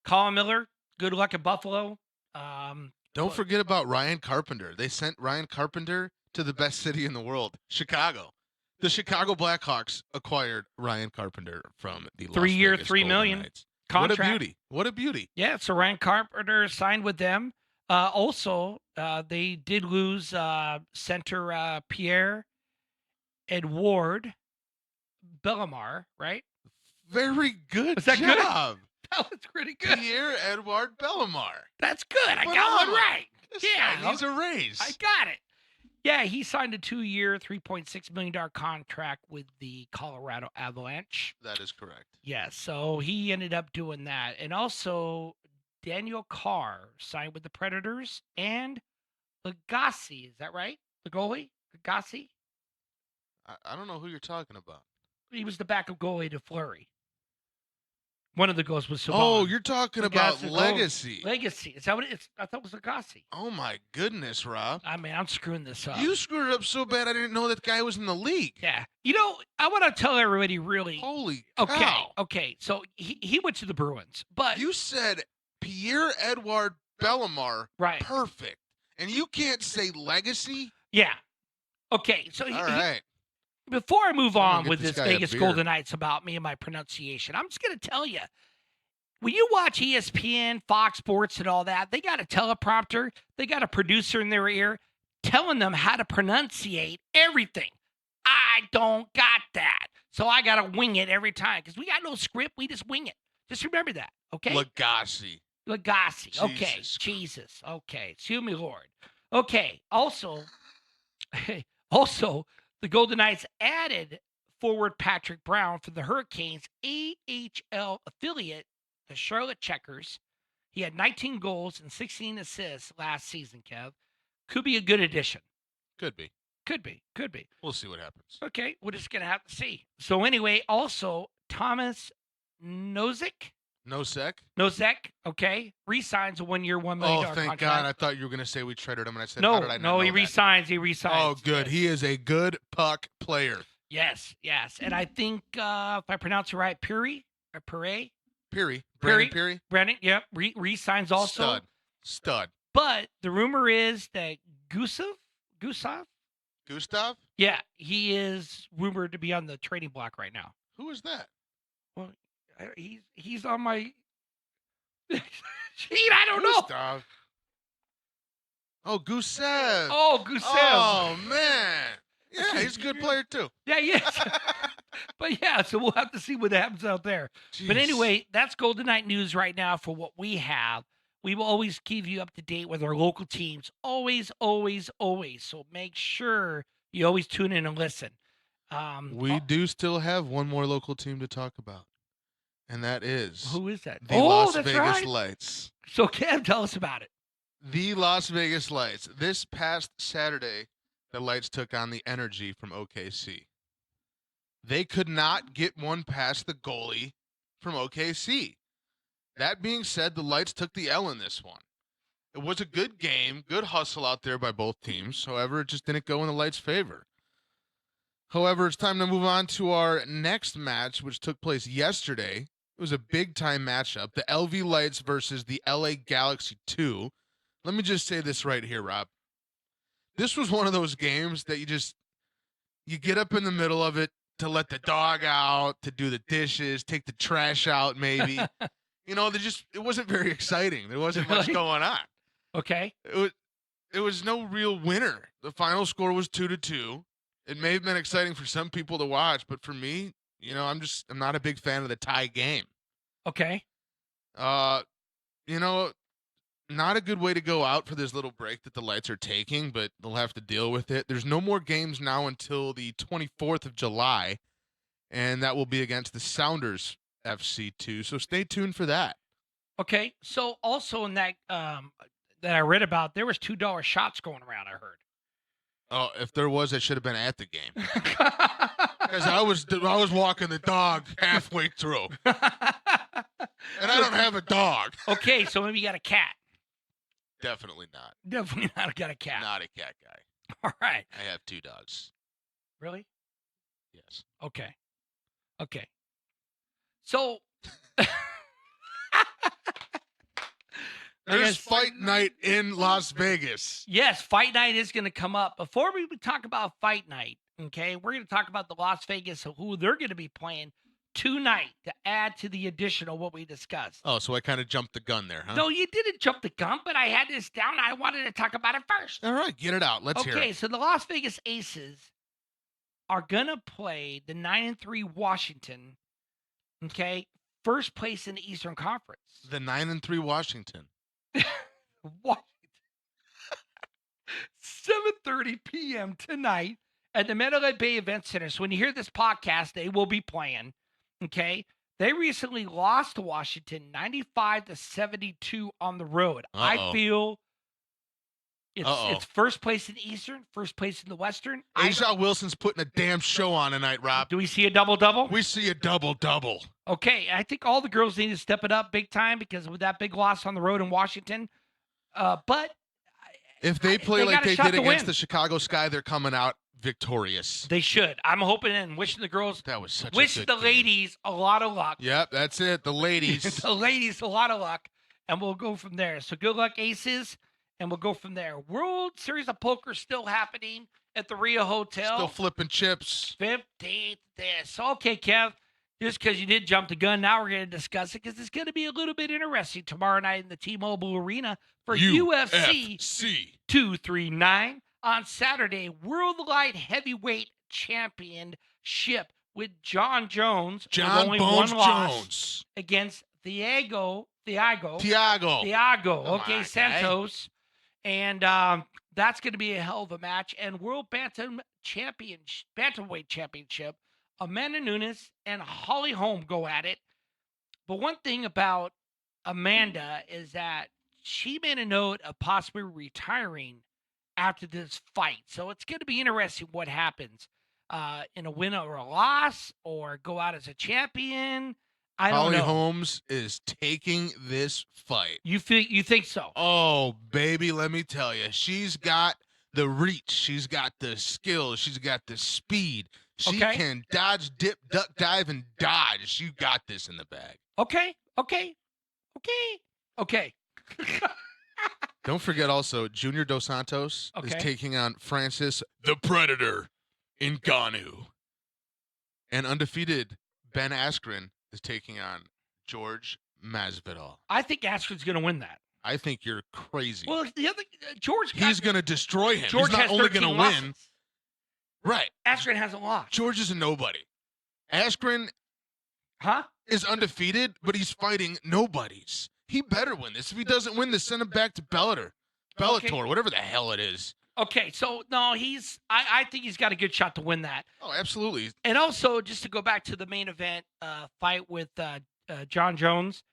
Colin Miller, good luck at Buffalo. Don't forget about Ryan Carpenter. They sent Ryan Carpenter to the best city in the world, Chicago. The Chicago Blackhawks acquired Ryan Carpenter from the Las 3-year, Vegas $3 Golden million Knights. contract. What a beauty. What a beauty. Yeah, so Ryan Carpenter signed with them. Also, they did lose center Pierre Edouard Bellemare, right? Very good Was that good? job. That was pretty good. Pierre Edouard Bellemare. That's good. I got one Phenomenal. right. This Yeah, guy needs a raise. I got it. Yeah, he signed a 2-year, $3.6 million contract with the Colorado Avalanche. That is correct. Yeah, so he ended up doing that. And also, Daniel Carr signed with the Predators and Lagasse. Is that right? The goalie? Lagasse? I don't know who you're talking about. He was the backup goalie to Fleury. One of the goals was Saban. Oh, you're talking about Lagasse goalie. Legacy. Legacy. Is that what it is? I thought it was Lagasse. Oh, my goodness, Rob. I mean, I'm screwing this up. You screwed it up so bad I didn't know that guy was in the league. Yeah. I want to tell everybody really. Holy cow. Okay. So he went to the Bruins, but You said Pierre Edouard Bellemare. right. Perfect. And you can't say Legacy? Yeah. Okay. So All right. before I move I'm gonna on get with this this guy a Vegas beer. Golden Knights about me and my pronunciation, I'm just going to tell you. When you watch ESPN, Fox Sports, and all that, they got a teleprompter, they got a producer in their ear telling them how to pronunciate everything. I don't got that. So I got to wing it every time because we got no script. We just wing it. Just remember that, okay? Lagasse. Lagasse. Okay. Jesus. Jesus. Okay. Excuse me, Lord. Okay. Also, the Golden Knights added forward Patrick Brown for the Hurricanes AHL affiliate, the Charlotte Checkers. He had 19 goals and 16 assists last season, Kev. Could be a good addition. Could be. Could be. Could be. We'll see what happens. Okay, we're just going to have to see. So anyway, also, Thomas Nosek, okay, re-signs a 1-year, $1 million Oh, contract. thank God. I thought you were going to say we traded him, and I said, No, how did I not know he that? resigns. He resigns. Oh, good. Yes. He is a good puck player. Yes. And I think, if I pronounce it right, Peary? Brandon Peary. Brandon, yep, re-signs also. Stud. But the rumor is that Gustav? Gustav? Yeah, he is rumored to be on the trading block right now. Who is that? Well, he's on my sheet. I don't know. Gustav. Oh, Gusev. Oh, Gusev. Oh, man. Yeah, he's a good player, too. Yeah, yes. But yeah, so we'll have to see what happens out there. But Jeez. anyway, that's Golden Knight news right now for what we have. We will always keep you up to date with our local teams. Always, always, always. So make sure you always tune in and listen. We do still have one more local team to talk about, and that is Who is that? the Las that's Vegas right. Lights. So Cam, tell us about it. The Las Vegas Lights. This past Saturday, the Lights took on the Energy from OKC. They could not get one past the goalie from OKC. That being said, the Lights took the L in this one. It was a good game, good hustle out there by both teams. However, it just didn't go in the Lights' favor. However, it's time to move on to our next match, which took place yesterday. It was a big-time matchup, the LV Lights versus the LA Galaxy 2. Let me just say this right here, Rob. This was one of those games that you get up in the middle of it to let the dog out, to do the dishes, take the trash out maybe. It wasn't very exciting. There wasn't much Really? going on. Okay. It was no real winner. The final score was 2-2. It may have been exciting for some people to watch, but for me, I'm not a big fan of the tie game. Okay. Not a good way to go out for this little break that the Lights are taking, but they'll have to deal with it. There's no more games now until the 24th of July, and that will be against the Sounders FC2. So stay tuned for that. Okay. So also in that that I read about, there was $2 shots going around, I heard. Oh, if there was, I should have been at the game. Because I was walking the dog halfway through. And I don't have a dog. Okay, so maybe you got a cat. Definitely not. Definitely not got a cat. Not a cat guy. All right. I have 2 dogs. Really? Yes. Okay. So There's fight night in Las Vegas. yes, fight night is going to come up. Before we talk about fight night, okay, we're going to talk about the Las Vegas, who they're going to be playing tonight to add to the additional what we discussed. Oh, so I kind of jumped the gun there, huh? No, you didn't jump the gun, but I had this down. I wanted to talk about it first. All right, get it out. Let's hear Okay, it. so the Las Vegas Aces are going to play the 9-3 Washington, okay, first place in the Eastern Conference. The 9-3 Washington. Washington. 7:30 p.m. tonight at the Mandalay Bay Event Center. So when you hear this podcast, they will be playing. Okay. They recently lost to Washington 95-72 on the road. I Uh-oh. feel it's first place in the Eastern, first place in the Western. Asia Wilson's putting a damn show on tonight, Rob. Do we see a double-double? We see a double-double. Okay, I think all the girls need to step it up big time because with that big loss on the road in Washington. But If they play like got a they shot did to against win. the Chicago Sky, they're coming out victorious. They should. I'm hoping and wishing the girls, That was such wish a good the game. ladies a lot of luck. Yep, that's it. The ladies. The ladies a lot of luck, and we'll go from there. So good luck, Aces, and we'll go from there. World Series of Poker still happening at the Rio Hotel. Still flipping chips. 15th this. Okay, Kev, just because you did jump the gun, now we're going to discuss it because it's going to be a little bit interesting tomorrow night in the T-Mobile Arena for UFC 239. On Saturday, World Light Heavyweight Championship with John Jones, with John only Bones one loss Jones. against Thiago. Tiago. Thiago. Come Okay, on, Santos. And that's going to be a hell of a match. And World Bantamweight Championship, Amanda Nunes and Holly Holm go at it. But one thing about Amanda is that she made a note of possibly retiring after this fight. So it's going to be interesting what happens in a win or a loss, or go out as a champion. I don't Holly know. Holmes is taking this fight. You think so? Oh, baby, let me tell you. She's got the reach. She's got the skills. She's got the speed. She Okay. can dodge, dip, duck, dive, and dodge. She got this in the bag. Okay. Don't forget also, Junior Dos Santos is taking on Francis the Predator Ngannou. And undefeated Ben Askren is taking on George Masvidal. I think Askren's going to win that. I think you're crazy. Well, the other George. He's going to destroy him. George He's not has only 13 going to losses. win. Right. Askren hasn't lost. George is a nobody. Askren Huh? is undefeated, but he's fighting nobodies. He better win this. If he doesn't win this, send him back to Bellator, whatever the hell it is. Okay, so no, I think he's got a good shot to win that. Oh, absolutely. And also, just to go back to the main event fight with John Jones,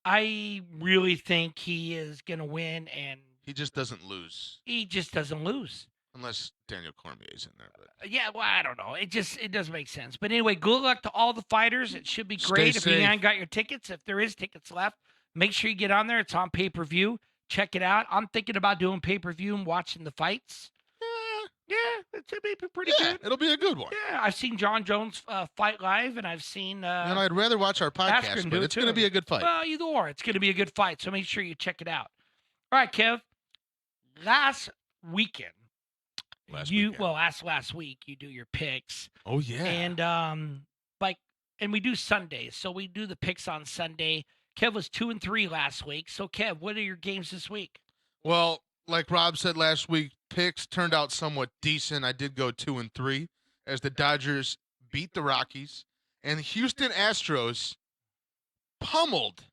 I really think he is going to win, and He just doesn't lose. he just doesn't lose. Unless Daniel Cormier's in there. But Yeah, well, I don't know. It doesn't make sense. But anyway, good luck to all the fighters. It should be great. If you safe. haven't got your tickets, if there is tickets left, make sure you get on there. It's on pay-per-view. Check it out. I'm thinking about doing pay-per-view and watching the fights. Yeah, it's be pretty yeah, good. it'll be a good one. Yeah, I've seen John Jones fight live, and I've seen. And I'd rather watch our podcast, Askren do but it it's going to too. be a good fight. Well, either or, it's going to be a good fight. So make sure you check it out. All right, Kev. Last weekend, last week, you do your picks. Oh yeah. And and we do Sundays, so we do the picks on Sunday. Kev was 2-3 last week. So Kev, what are your games this week? Well, like Rob said last week, picks turned out somewhat decent. I did go 2-3 as the Dodgers beat the Rockies, and Houston Astros pummeled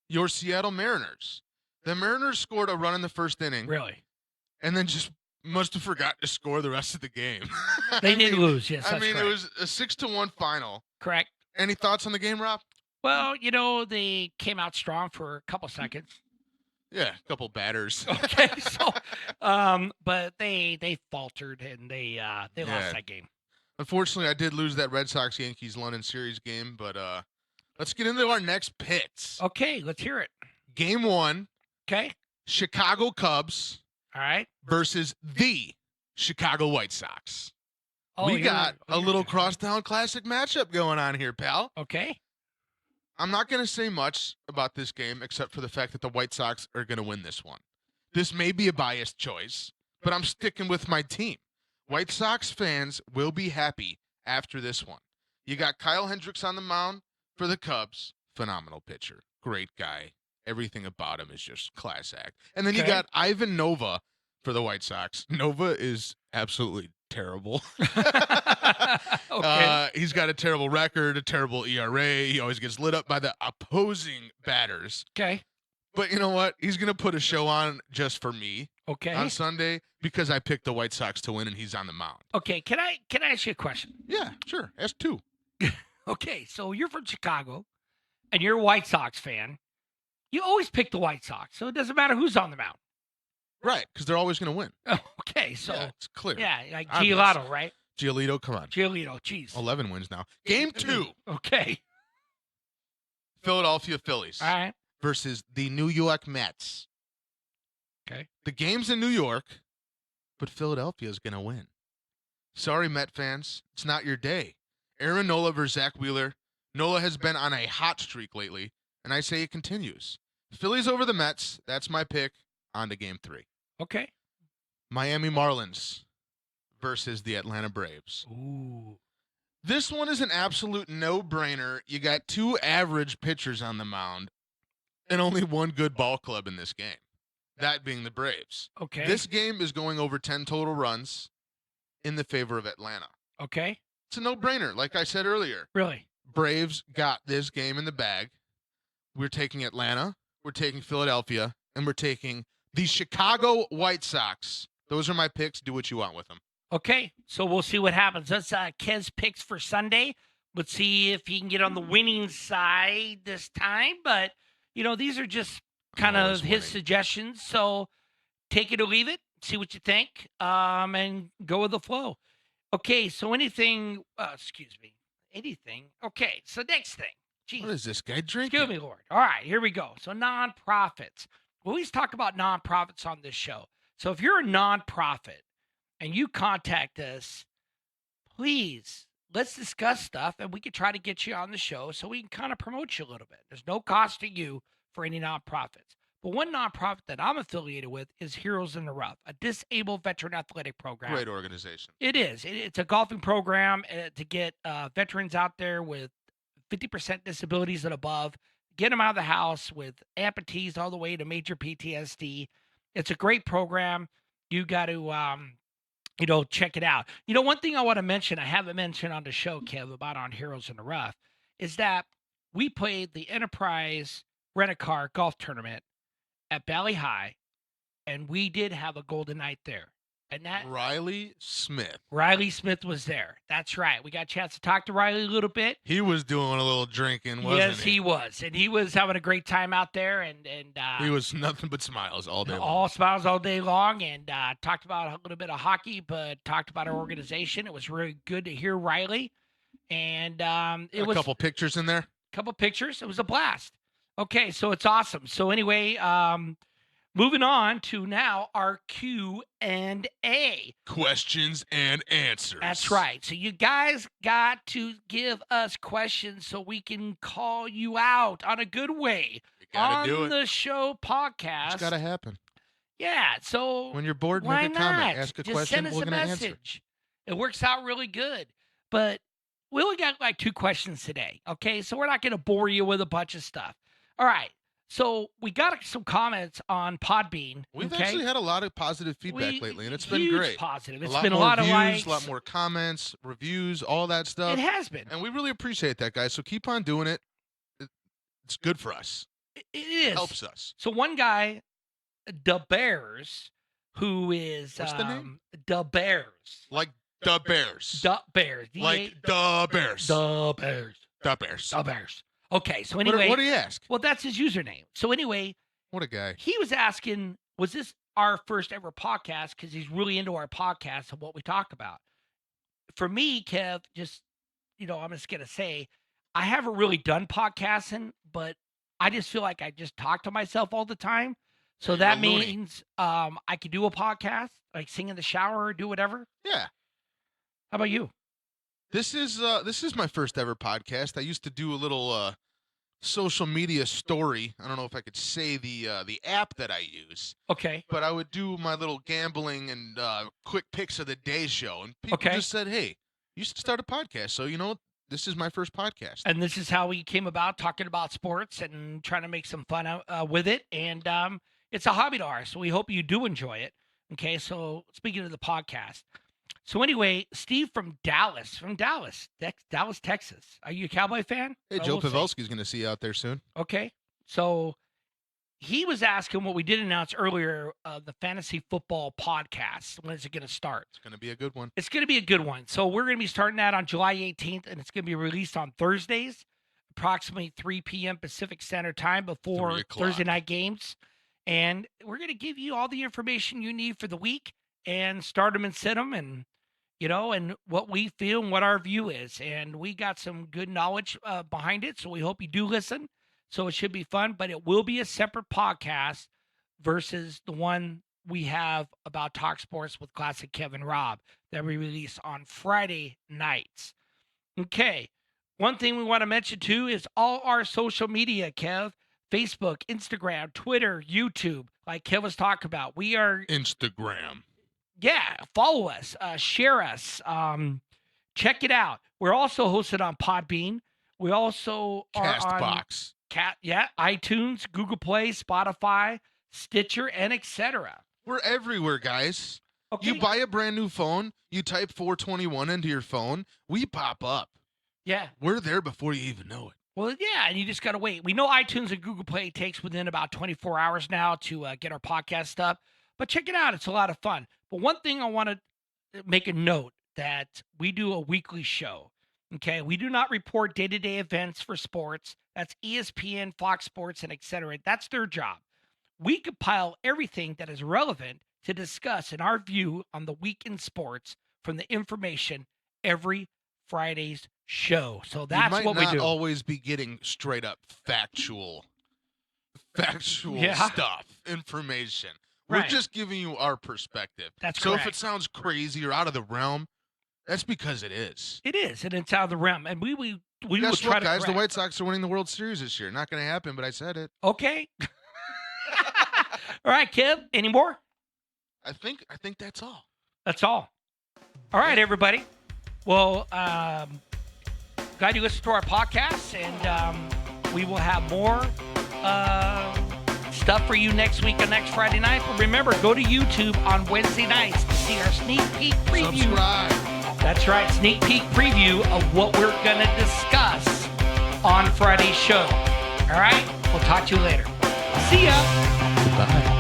your Seattle Mariners. The Mariners scored a run in the first inning. Really? And then just must have forgot to score the rest of the game. They did lose, yes. I that's mean, correct. it was a 6-1 final. Correct. Any thoughts on the game, Rob? Well, they came out strong for a couple seconds. Yeah, a couple batters. Okay, so, but they faltered and they lost that game. Unfortunately, I did lose that Red Sox-Yankees London series game, but let's get into our next picks. Okay, let's hear it. Game 1. Okay. Chicago Cubs All right. versus the Chicago White Sox. We got a little crosstown classic matchup going on here, pal. Okay. I'm not going to say much about this game except for the fact that the White Sox are going to win this one. This may be a biased choice, but I'm sticking with my team. White Sox fans will be happy after this one. You got Kyle Hendricks on the mound for the Cubs. Phenomenal pitcher. Great guy. Everything about him is just class act. And then you got Ivan Nova for the White Sox. Nova is absolutely terrible. Okay. He's got a terrible record, a terrible ERA. He always gets lit up by the opposing batters. Okay. But you know what? He's going to put a show on just for me Okay. on Sunday because I picked the White Sox to win and he's on the mound. Okay. Can I ask you a question? Yeah, sure. Ask two. Okay. So you're from Chicago and you're a White Sox fan. You always pick the White Sox, so it doesn't matter who's on the mound. Right, because they're always going to win. Okay. So Yeah, it's clear. yeah, like Obvious. Giolito, right? Giolito, come on. Giolito, jeez. 11 wins now. Game 2, Okay. Philadelphia Phillies All right. versus the New York Mets. Okay. The game's in New York, but Philadelphia is going to win. Sorry, Met fans. It's not your day. Aaron Nola versus Zach Wheeler. Nola has been on a hot streak lately, and I say it continues. Phillies over the Mets. That's my pick. On to Game 3. Okay. Miami Marlins versus the Atlanta Braves. Ooh. This one is an absolute no-brainer. You got two average pitchers on the mound and only one good ball club in this game, that being the Braves. Okay. This game is going over 10 total runs in the favor of Atlanta. Okay. It's a no-brainer. Like I said earlier, Really? Braves got this game in the bag. We're taking Atlanta, we're taking Philadelphia, and we're taking the Chicago White Sox. Those are my picks. Do what you want with them. Okay, so we'll see what happens. That's Kev's picks for Sunday. Let's see if he can get on the winning side this time. But, these are just kind always of his winning. suggestions. So take it or leave it. See what you think, and go with the flow. Okay, so anything. Okay, so next thing. Jeez. What is this guy drinking? Excuse me, Lord. All right, here we go. So nonprofits. We always talk about nonprofits on this show. So if you're a nonprofit and you contact us, please, let's discuss stuff and we can try to get you on the show so we can kind of promote you a little bit. There's no cost to you for any nonprofits. But one nonprofit that I'm affiliated with is Heroes in the Rough, a disabled veteran athletic program. Great organization. It is. It's a golfing program to get veterans out there with 50% disabilities and above, get them out of the house with amputees all the way to major PTSD. It's a great program. You got to, check it out. One thing I want to mention, I haven't mentioned on the show, Kev, about on Heroes in the Rough, is that we played the Enterprise Rent-A-Car Golf Tournament at Valley High, and we did have a golden night there. And that Riley Smith. Riley Smith was there. That's right. We got a chance to talk to Riley a little bit. He was doing a little drinking, wasn't Yes, he was. And he was having a great time out there. And he was nothing but smiles all day long. All smiles all day long. And talked about a little bit of hockey, but talked about our organization. It was really good to hear Riley. And it was a couple pictures in there. Couple pictures. It was a blast. Okay, so it's awesome. So anyway, moving on to now our Q&A. Questions and answers. That's right. So you guys got to give us questions so we can call you out on a good way on the show podcast. It's got to happen. Yeah. So when you're bored, why make a comment. not? Ask a Just question. Send us we're a going to message. answer. It works out really good. But we only got like 2 questions today. Okay. So we're not going to bore you with a bunch of stuff. All right. So we got some comments on Podbean. We've actually had a lot of positive feedback lately, and it's been great. Positive. It's been a lot views, of likes, a lot more comments, reviews, all that stuff. It has been, and we really appreciate that, guys. So keep on doing it. It's good for us. It is. It helps us. So one guy, the Bears, who is what's the name? The Bears, like the Bears, the Bears, like the Bears, the Bears, the Bears, the Bears. Okay, so anyway, what do you ask? Well, that's his username. So anyway, what a guy. He was asking, was this our first ever podcast? Because he's really into our podcast and what we talk about. For me, Kev, just I'm just gonna say, I haven't really done podcasting, but I just feel like I just talk to myself all the time. So that means I could do a podcast, like sing in the shower or do whatever. Yeah. How about you? This is my first ever podcast. I used to do a little social media story. I don't know if I could say the app that I use. Okay. But I would do my little gambling and quick picks of the day show, and people just said, "Hey, you should start a podcast." So this is my first podcast. And this is how we came about talking about sports and trying to make some fun with it. And it's a hobby to ours, so we hope you do enjoy it. Okay. So speaking of the podcast. So anyway, Steve from Dallas, Texas. Are you a Cowboy fan? Hey, Joe Pavelski's going to see you out there soon. Okay. So he was asking what we did announce earlier, the fantasy football podcast. When is it going to start? It's going to be a good one. It's going to be a good one. So we're going to be starting that on July 18th, and it's going to be released on Thursdays, approximately 3 p.m. Pacific Standard Time before Thursday night games. And we're going to give you all the information you need for the week and start them and sit them and and what we feel and what our view is. And we got some good knowledge behind it, so we hope you do listen. So it should be fun, but it will be a separate podcast versus the one we have about Talk Sports with Classic Kevin Robb that we release on Friday nights. Okay. One thing we want to mention, too, is all our social media, Kev. Facebook, Instagram, Twitter, YouTube, like Kev was talking about. We are... Instagram. Yeah, follow us, share us, check it out. We're also hosted on Podbean. We also are Castbox. iTunes, Google Play, Spotify, Stitcher, and etc. We're everywhere, guys. Okay. You buy a brand new phone, you type 421 into your phone, we pop up. Yeah. We're there before you even know it. Well, yeah, and you just got to wait. We know iTunes and Google Play takes within about 24 hours now to get our podcast stuff, but check it out. It's a lot of fun. But one thing I want to make a note that we do a weekly show. Okay, we do not report day-to-day events for sports. That's ESPN, Fox Sports, and etc. That's their job. We compile everything that is relevant to discuss in our view on the week in sports from the information every Friday's show. So that's what we You might do. not always be getting straight up factual Yeah. stuff, information. We're Right. just giving you our perspective. That's so if correct. it sounds crazy or out of the realm, that's because it is. It is, and it's out of the realm. And we will Guess try what, to guys? The correct. White Sox are winning the World Series this year. Not going to happen, but I said it. Okay. All right, Kev. Any more? I think that's all. That's all. All right, everybody. Well, glad you listened to our podcast, and we will have more stuff for you next week and next Friday night. But remember, go to YouTube on Wednesday nights to see our sneak peek preview. Subscribe. That's right, sneak peek preview of what we're going to discuss on Friday's show. All right? We'll talk to you later. See ya. Bye.